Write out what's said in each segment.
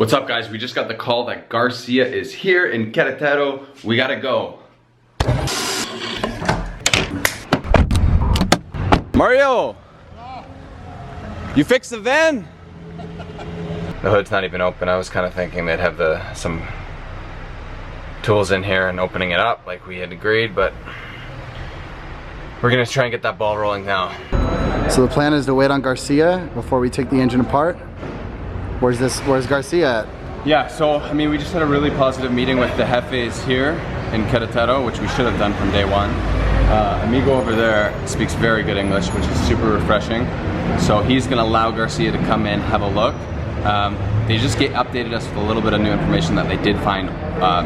What's up, guys? We just got the call that Garcia is here in Querétaro. We gotta go. Mario! You fixed the van? The hood's not even open. I was kind of thinking they'd have some tools in here and opening it up like we had agreed, but we're gonna try and get that ball rolling now. So the plan is to wait on Garcia before we take the engine apart. Where's Garcia at? Yeah, so I mean, we just had a really positive meeting with the jefes here in Querétaro, which we should have done from day one. Amigo over there speaks very good English, which is super refreshing. So he's gonna allow Garcia to come in, have a look. They just updated us with a little bit of new information that they did find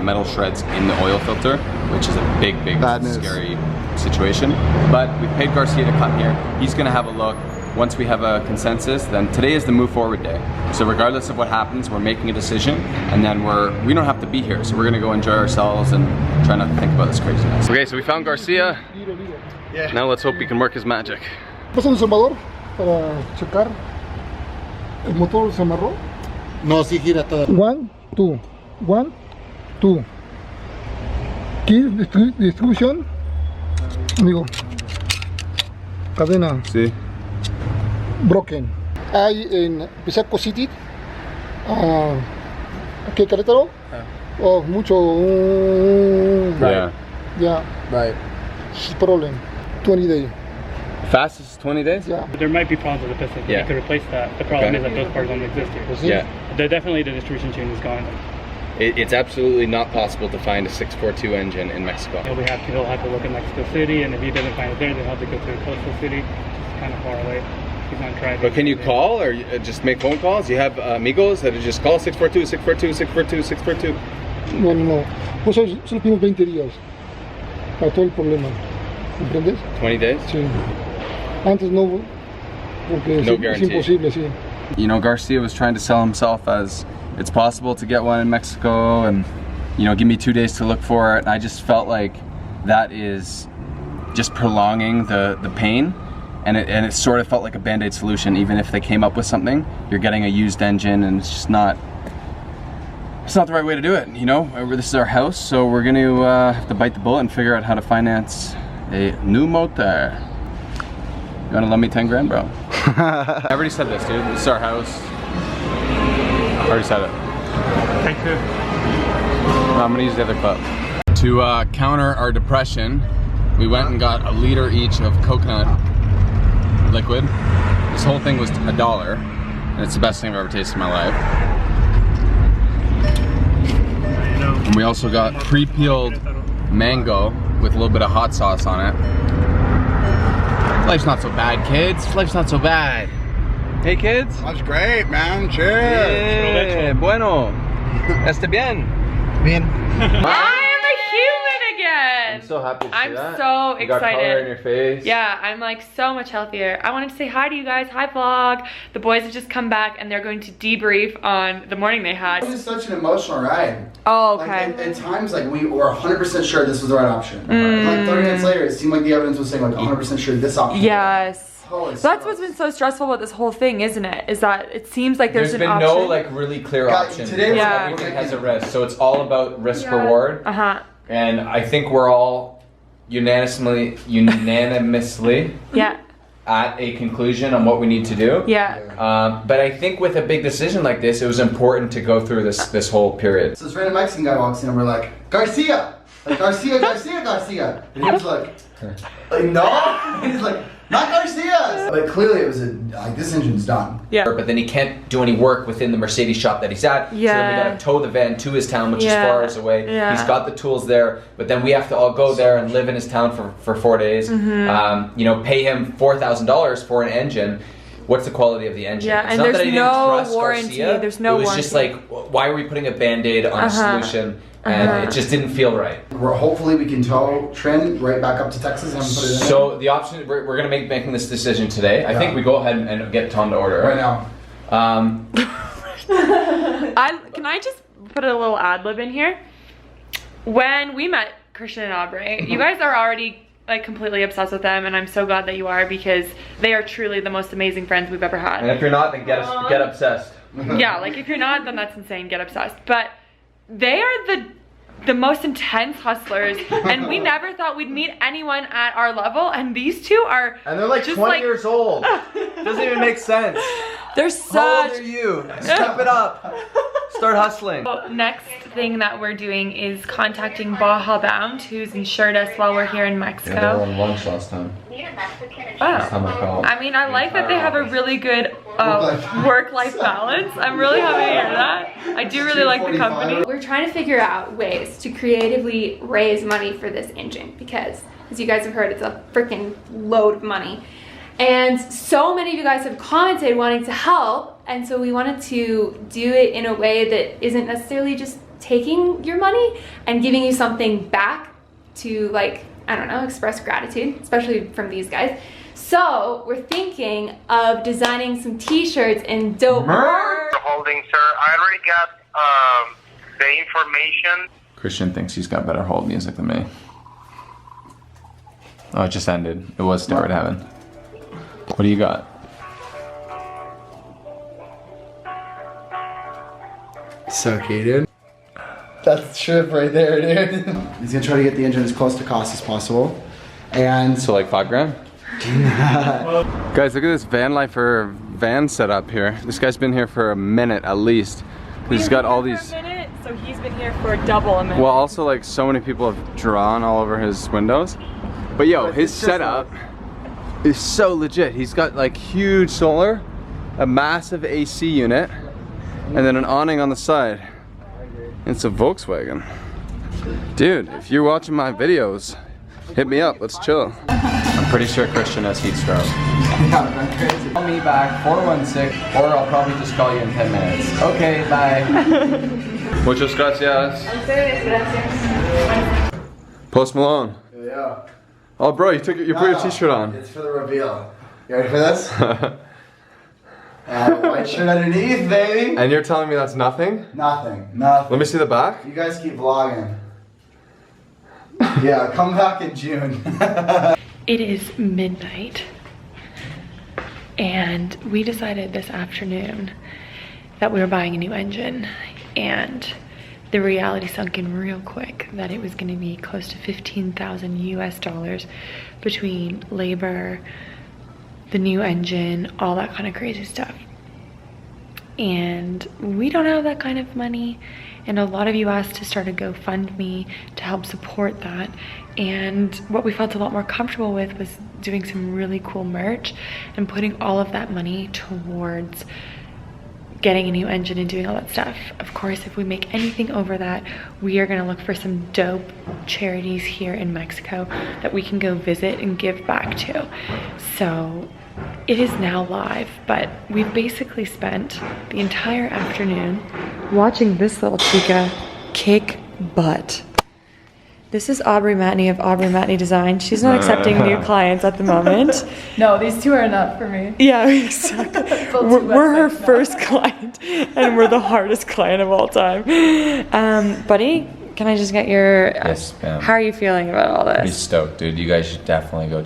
metal shreds in the oil filter, which is a big, scary situation. But we paid Garcia to come here. He's gonna have a look. Once we have a consensus, then today is the move forward day. So regardless of what happens, we're making a decision, and then we don't have to be here. So we're gonna go enjoy ourselves and try not to think about this craziness. Okay, so we found Garcia. Yeah. Now let's hope he can work his magic. ¿Pasa un desarmador para checar? ¿El motor se amarró? No, sí gira toda. 1, 2, 1, 2. Key distribution. Amigo. Cadena. Sí. Broken. Hay en Pisaco City. Aquí en Querétaro. Oh, mucho. Yeah. Yeah. Right. Problem. 20 days. Fastest 20 days? Yeah. There might be problems with the piston. Yeah. You could replace that. The problem is that those parts don't exist here. Yeah. Definitely the distribution chain is gone. It's absolutely not possible to find a 642 engine in Mexico. He'll have to look in Mexico City, and if he doesn't find it there, then he'll have to go to a coastal city, which is kind of far away. He's not trying. But can you call or just make phone calls? You have amigos that just call 642, 642, 642, 642? No. Pues solo pedimos 20 días para todo el problema. ¿Comprendes? 20 days? Sí. Antes no, porque No es guarantee. imposible, sí. You know, Garcia was trying to sell himself as it's possible to get one in Mexico, and you know, give me 2 days to look for it. I just felt like that is just prolonging the pain, and it sort of felt like a band-aid solution. Even if they came up with something, you're getting a used engine, and it's just not. It's not the right way to do it, you know? This is our house, so we're gonna have to bite the bullet and figure out how to finance a new motor. You wanna lend me 10 grand, bro? I already said this, dude. This is our house. I already said it. Thank you. I'm gonna use the other clip. To counter our depression, we went and got a liter each of coconut liquid. This whole thing was $1, and it's the best thing I've ever tasted in my life. And we also got pre-peeled mango with a little bit of hot sauce on it. Life's not so bad, kids. Life's not so bad. Hey, kids. That's great, man. Cheers. Yeah, bueno. Este bien. Bien. I'm a human again. I'm so happy to see I'm that. so You got color in excited. your face. Yeah, I'm like so much healthier. I wanted to say hi to you guys. Hi, vlog. The boys have just come back and they're going to debrief on the morning they had. It was such an emotional ride. Oh, okay. Like, at times, like, we were 100% sure this was the right option. Like 30 minutes later, it seemed like the evidence was saying like 100% sure this option. Yes. Holy So that's smokes. what's been so stressful about this whole thing, isn't it? Is that it seems like there's an been option. no like really clear Guys, option. today Yeah. Everything has a risk, so it's all about risk reward. And I think we're all unanimously Yeah. at a conclusion on what we need to do. Yeah. But I think with a big decision like this, it was important to go through this whole period. So this random Mexican guy walks in and we're like, Garcia! Like, Garcia! And he was like no! And he's like, not Garcia! But clearly it was like, this engine's done. Yeah. But then he can't do any work within the Mercedes shop that he's at. Yeah. So then we gotta tow the van to his town, which is far as away. Yeah. He's got the tools there, but then we have to all go there and live in his town for 4 days. You know, pay him $4,000 for an engine. What's the quality of the engine? Yeah, it's and not there's that I didn't no trust warranty. Garcia. There's no It was warranty. just like, why are we putting a band-aid on a solution? And it just didn't feel right. Hopefully we can tow Trent right back up to Texas and put it in. So the option, we're gonna making this decision today. I think we go ahead and get Tom to order. Right now. Can I just put a little ad lib in here? When we met Christian and Aubrey, you guys are already like completely obsessed with them, and I'm so glad that you are, because they are truly the most amazing friends we've ever had. And if you're not, then get obsessed. Yeah, like if you're not, then that's insane, get obsessed. But they are the most intense hustlers, and we never thought we'd meet anyone at our level, and these two are And they're like just 20 years old. Doesn't even make sense. They're How old such are you? Step it up. Start hustling. So next thing that we're doing is contacting Baja Bound, who's insured us while we're here in Mexico. on lunch last time. Oh. I mean, I like that they have a really good work-life balance. I'm really happy to hear that. I do really like the company. We're trying to figure out ways to creatively raise money for this engine because, as you guys have heard, it's a freaking load of money. And so many of you guys have commented wanting to help, and so we wanted to do it in a way that isn't necessarily just taking your money and giving you something back to, like, I don't know, express gratitude, especially from these guys. So we're thinking of designing some t-shirts and dope merch. Holding, sir. I already got the information. Christian thinks he's got better hold music than me. Oh, it just ended. It was steroid heaven. What do you got? So okay, dude. That's the trip right there, dude. He's gonna try to get the engine as close to cost as possible. And So like 5 grand? Guys, look at this van lifer van setup here. This guy's been here for a minute at least. He's got all these. So he's been here for double a minute. Well, also like so many people have drawn all over his windows. But yo, his setup is so legit. He's got like huge solar, a massive AC unit, and then an awning on the side. It's a Volkswagen. Dude, if you're watching my videos, hit me up, let's chill. I'm pretty sure Christian has heat stroke. Call me back, 416, or I'll probably just call you in 10 minutes. Okay, bye. Muchas gracias. Post Malone. yeah. Oh bro, you put your t-shirt on. It's for the reveal. You ready for this? White shirt underneath, baby. And you're telling me that's nothing? Nothing. Let me see the back. You guys keep vlogging. Yeah, come back in June. It is midnight, and we decided this afternoon that we were buying a new engine, and the reality sunk in real quick that it was going to be close to 15,000 US dollars between labor, the new engine, all that kind of crazy stuff. And we don't have that kind of money, and a lot of you asked to start a GoFundMe to help support that. And what we felt a lot more comfortable with was doing some really cool merch and putting all of that money towards getting a new engine and doing all that stuff. Of course, if we make anything over that, we are gonna look for some dope charities here in Mexico that we can go visit and give back to. So it is now live, but we've basically spent the entire afternoon watching this little chica kick butt. This is Aubrey Matney of Aubrey Matney Design. She's not accepting new clients at the moment. No, these two are not for me. Yeah, exactly. We're her first client, and we're the hardest client of all time. Buddy, can I just get your... Yes, ma'am. How are you feeling about all Pretty this? stoked, dude. You guys should definitely go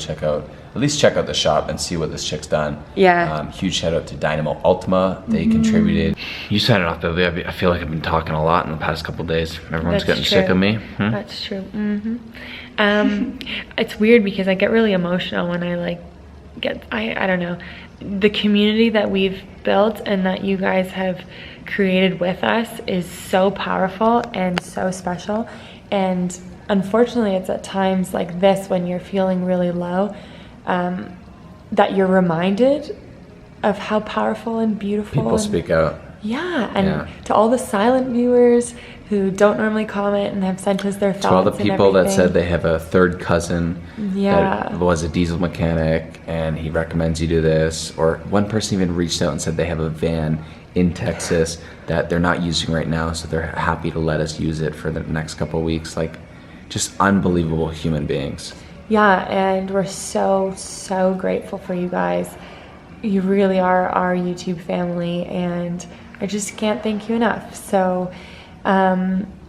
at least check out the shop and see what this chick's done. Yeah. Huge shout out to Dynamo Ultima. They contributed. You signed it off, Billy. I feel like I've been talking a lot in the past couple days. Everyone's getting sick of me. That's true. It's weird because I get really emotional when I I don't know, the community that we've built and that you guys have created with us is so powerful and so special. And unfortunately, it's at times like this when you're feeling really low that you're reminded of how powerful and beautiful People speak out. Yeah, and to all the silent viewers who don't normally comment and have sent us their thoughts. To all the people that said they have a third cousin that was a diesel mechanic and he recommends you do this, or one person even reached out and said they have a van in Texas that they're not using right now, so they're happy to let us use it for the next couple of weeks. Like, just unbelievable human beings. Yeah, and we're so grateful for you guys. You really are our YouTube family, and I just can't thank you enough. So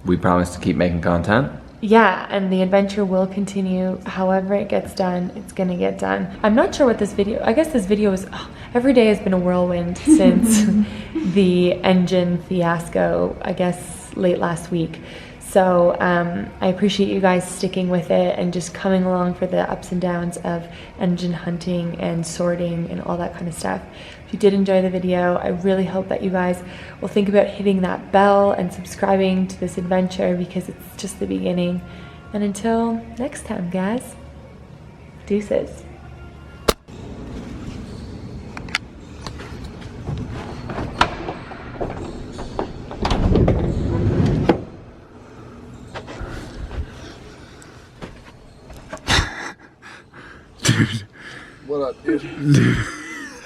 we promise to keep making content. yeah, and the adventure will continue. However it gets done, it's gonna get done. I'm not sure what this video, I guess this video is, every day has been a whirlwind since the engine fiasco, I guess late last week. So I appreciate you guys sticking with it and just coming along for the ups and downs of engine hunting and sorting and all that kind of stuff. If you did enjoy the video, I really hope that you guys will think about hitting that bell and subscribing to this adventure, because it's just the beginning. And until next time, guys, deuces. Dude. What up, dude?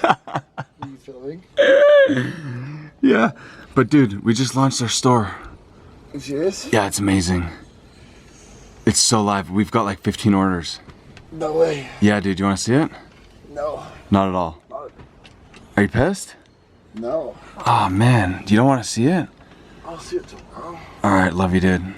Are you filming? Yeah, but dude, we just launched our store. You serious? Yeah, it's amazing. It's so live. We've got like 15 orders. No way. Yeah, dude, you want to see it? No. Not at all. Are you pissed? No. Oh man, you don't want to see it? I'll see it tomorrow. All right, love you, dude.